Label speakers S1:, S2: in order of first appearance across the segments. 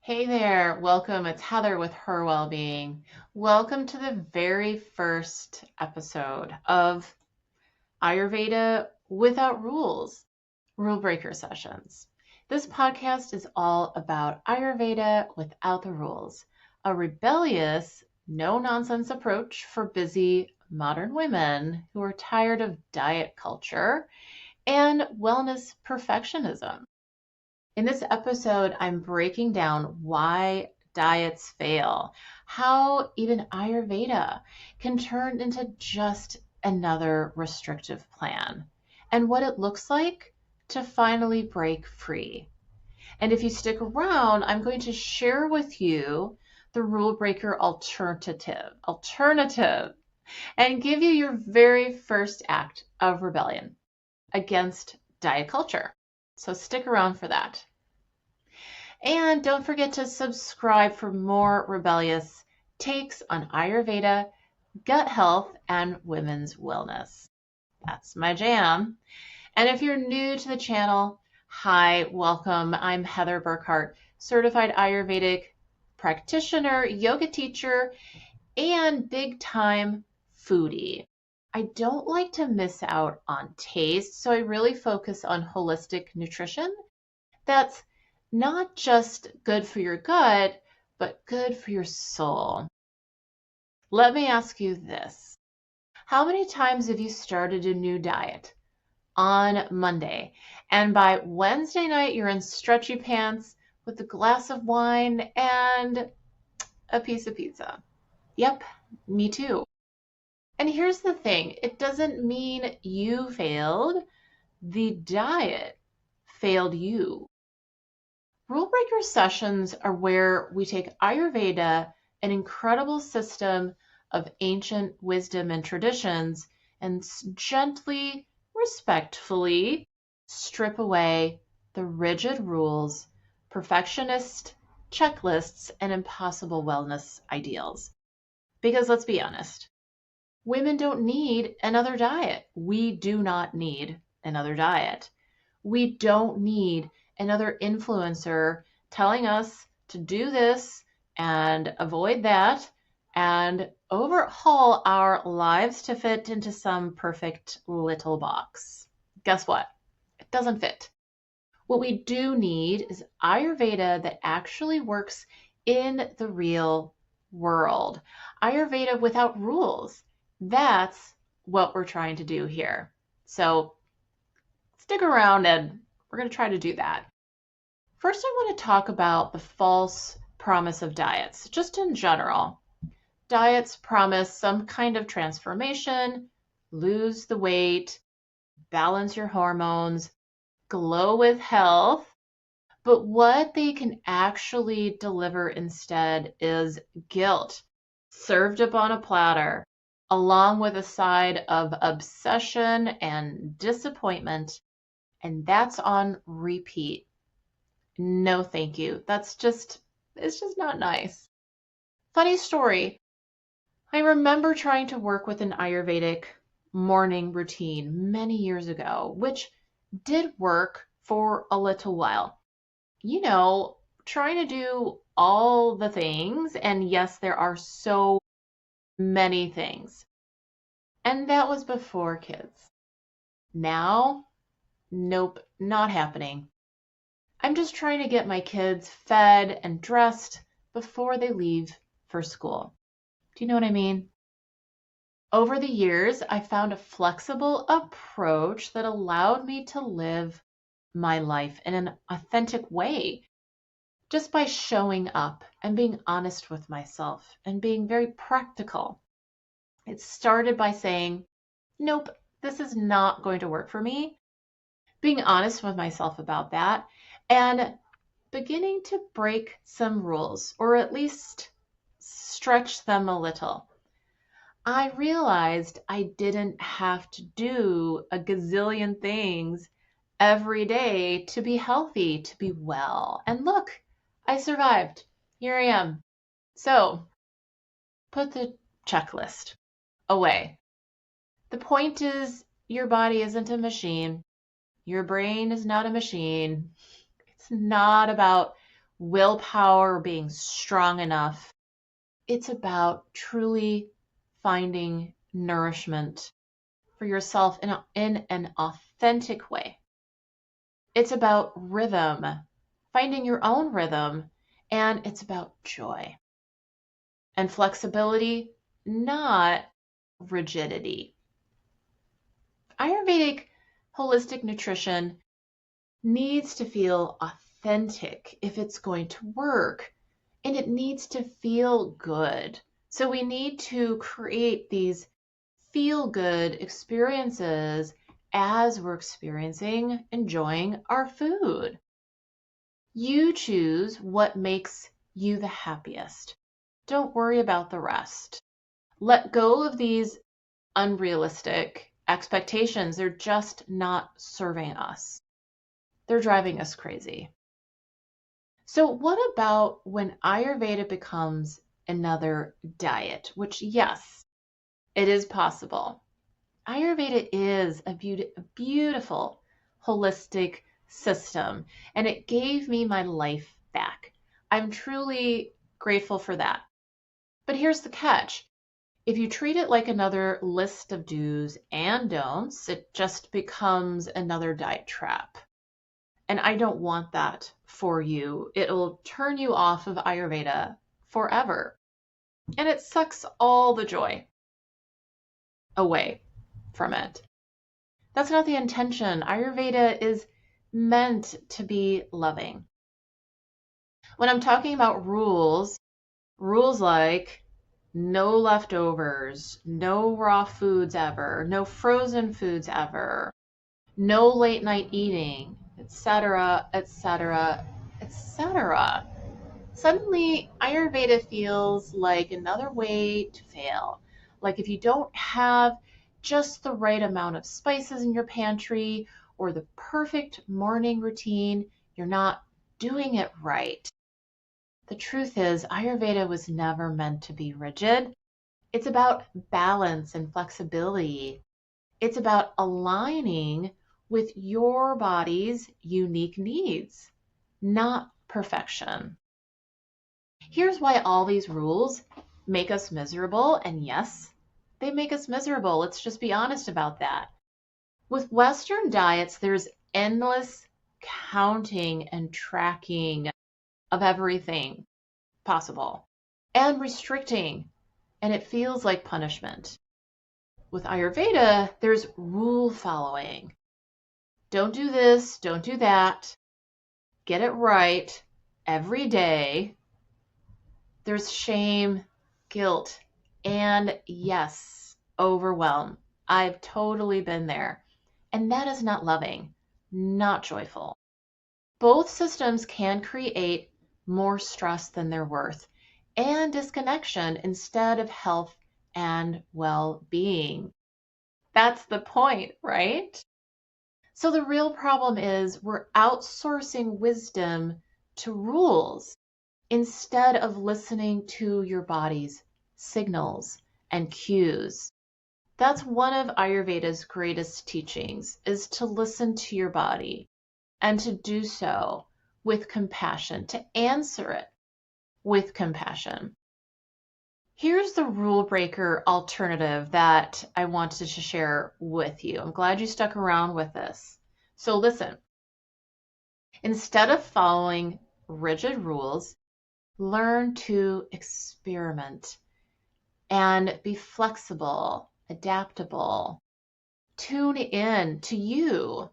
S1: Hey there, welcome. It's Heather with Her Wellbeing. Welcome to the very first episode of Ayurveda Without Rules, Rule Breaker Sessions. This podcast is all about Ayurveda without the rules, a rebellious, no nonsense approach for busy modern women who are tired of diet culture and wellness perfectionism. In this episode, I'm breaking down why diets fail, how even Ayurveda can turn into just another restrictive plan, and what it looks like to finally break free. And if you stick around, I'm going to share with you the rule breaker alternative, and give you your very first act of rebellion against diet culture. So stick around for that. And don't forget to subscribe for more rebellious takes on Ayurveda, gut health, and women's wellness. That's my jam. And if you're new to the channel, hi, welcome. I'm Heather Burkhart, certified Ayurvedic practitioner, yoga teacher, and big time foodie. I don't like to miss out on taste, so I really focus on holistic nutrition that's not just good for your gut, but good for your soul. Let me ask you this. How many times have you started a new diet on Monday, and by Wednesday night you're in stretchy pants with a glass of wine and a piece of pizza? Yep, me too. And here's the thing, it doesn't mean you failed. The diet failed you. Rule breaker sessions are where we take Ayurveda, an incredible system of ancient wisdom and traditions, and gently, respectfully strip away the rigid rules, perfectionist checklists, and impossible wellness ideals. Because let's be honest, women don't need another diet. We do not need another diet. We don't need another influencer telling us to do this and avoid that and overhaul our lives to fit into some perfect little box. Guess what? It doesn't fit. What we do need is Ayurveda that actually works in the real world. Ayurveda without rules. That's what we're trying to do here. So stick around and we're going to try to do that. First, I want to talk about the false promise of diets, just in general. Diets promise some kind of transformation, lose the weight, balance your hormones, glow with health, but what they can actually deliver instead is guilt, served up on a platter, along with a side of obsession and disappointment, and that's on repeat. No, thank you. It's just not nice. Funny story. I remember trying to work with an Ayurvedic morning routine many years ago, which did work for a little while. Trying to do all the things, and yes, there are so many things. And that was before kids. Now, nope, not happening. I'm just trying to get my kids fed and dressed before they leave for school. Do you know what I mean? Over the years, I found a flexible approach that allowed me to live my life in an authentic way, just by showing up and being honest with myself and being very practical. It started by saying, nope, this is not going to work for me. Being honest with myself about that and beginning to break some rules, or at least stretch them a little. I realized I didn't have to do a gazillion things every day to be healthy, to be well. And look, I survived. Here I am. So, put the checklist away. The point is, your body isn't a machine. Your brain is not a machine. It's not about willpower, being strong enough. It's about truly finding nourishment for yourself in an authentic way. It's about rhythm, finding your own rhythm, and it's about joy and flexibility, not rigidity. Ayurvedic holistic nutrition needs to feel authentic if it's going to work, and it needs to feel good. So we need to create these feel good experiences as we're enjoying our food. You choose what makes you the happiest. Don't worry about the rest. Let go of these unrealistic expectations. They're just not serving us. They're driving us crazy. So what about when Ayurveda becomes another diet? Which, yes, it is possible. Ayurveda is a beautiful, holistic system, and it gave me my life back. I'm truly grateful for that. But here's the catch. If you treat it like another list of do's and don'ts, it just becomes another diet trap. And I don't want that for you. It'll turn you off of Ayurveda forever. And it sucks all the joy away from it. That's not the intention. Ayurveda is meant to be loving. When I'm talking about rules like no leftovers, no raw foods ever, no frozen foods ever, no late night eating, etc., etc., etc. Suddenly, Ayurveda feels like another way to fail. Like if you don't have just the right amount of spices in your pantry or the perfect morning routine, you're not doing it right. The truth is, Ayurveda was never meant to be rigid. It's about balance and flexibility. It's about aligning with your body's unique needs, not perfection. Here's why all these rules make us miserable. And yes, they make us miserable. Let's just be honest about that. With Western diets, there's endless counting and tracking of everything possible and restricting, and it feels like punishment. With Ayurveda, there's rule following. Don't do this, don't do that. Get it right every day. There's shame, guilt, and yes, overwhelm. I've totally been there. And that is not loving, not joyful. Both systems can create more stress than they're worth and disconnection instead of health and well-being. That's the point, right? So the real problem is we're outsourcing wisdom to rules instead of listening to your body's signals and cues. That's one of Ayurveda's greatest teachings, is to listen to your body and to do so with compassion, to answer it with compassion. Here's the rule breaker alternative that I wanted to share with you. I'm glad you stuck around with this. So listen, instead of following rigid rules, learn to experiment and be flexible, adaptable. Tune in to you.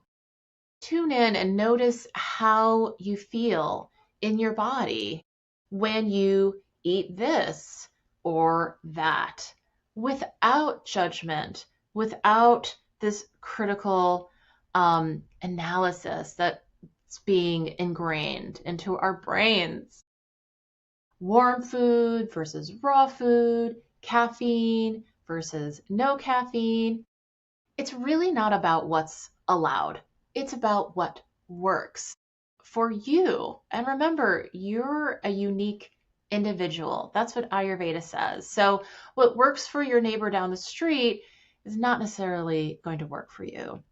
S1: Tune in and notice how you feel in your body when you eat this or that, without judgment, without this critical analysis that's being ingrained into our brains. Warm food versus raw food, caffeine versus no caffeine. It's really not about what's allowed. It's about what works for you. And remember, you're a unique individual. That's what Ayurveda says. So what works for your neighbor down the street is not necessarily going to work for you.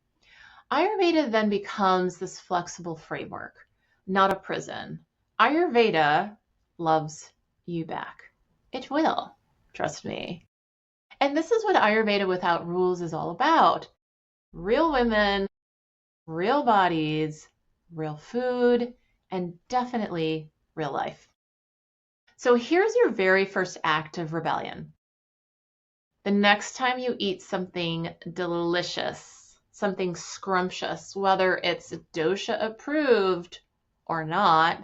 S1: Ayurveda then becomes this flexible framework, not a prison. Ayurveda loves you back. It will, trust me. And this is what Ayurveda Without Rules is all about. Real women, real bodies, real food, and definitely real life. So here's your very first act of rebellion. The next time you eat something delicious, something scrumptious, whether it's dosha approved or not,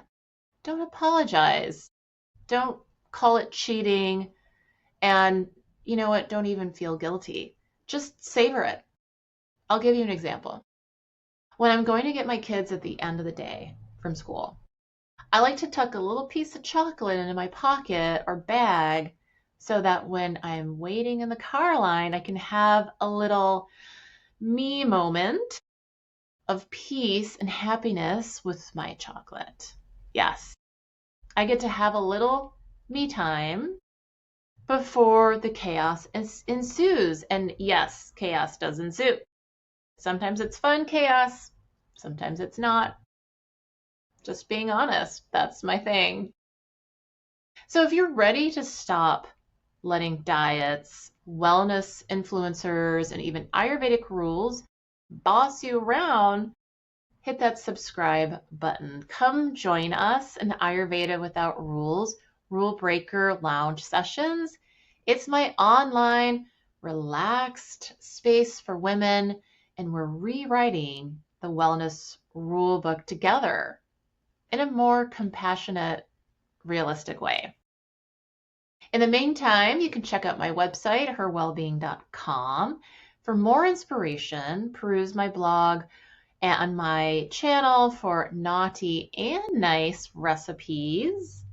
S1: don't apologize. Don't call it cheating. And you know what? Don't even feel guilty. Just savor it. I'll give you an example. When I'm going to get my kids at the end of the day from school, I like to tuck a little piece of chocolate into my pocket or bag so that when I'm waiting in the car line, I can have a little me moment of peace and happiness with my chocolate. Yes, I get to have a little me time before the chaos ensues. And yes, chaos does ensue. Sometimes it's fun chaos, sometimes it's not. Just being honest, that's my thing. So if you're ready to stop letting diets, wellness influencers, and even Ayurvedic rules boss you around, hit that subscribe button. Come join us in Ayurveda Without Rules, Rule Breaker Lounge sessions. It's my online, relaxed space for women, and we're rewriting the wellness rule book together in a more compassionate, realistic way. In the meantime, you can check out my website, herwellbeing.com. For more inspiration, peruse my blog and my channel for naughty and nice recipes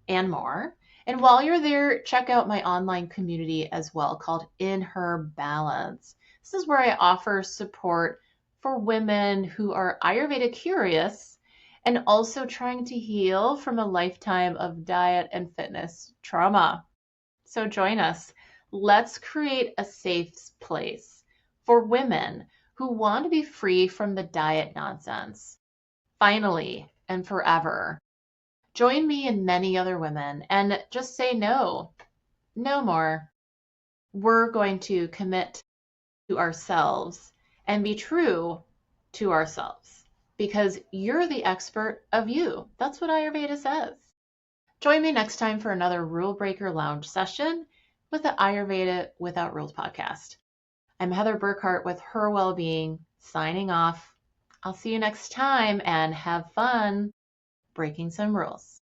S1: and more. And while you're there, check out my online community as well called In Her Balance. This is where I offer support for women who are Ayurveda curious and also trying to heal from a lifetime of diet and fitness trauma. So join us. Let's create a safe place for women who want to be free from the diet nonsense. Finally and forever. Join me and many other women and just say no. No more. We're going to commit to ourselves and be true to ourselves because you're the expert of you. That's what Ayurveda says. Join me next time for another Rule Breaker Lounge session with the Ayurveda Without Rules podcast. I'm Heather Burkhart with Her Wellbeing, signing off. I'll see you next time and have fun breaking some rules.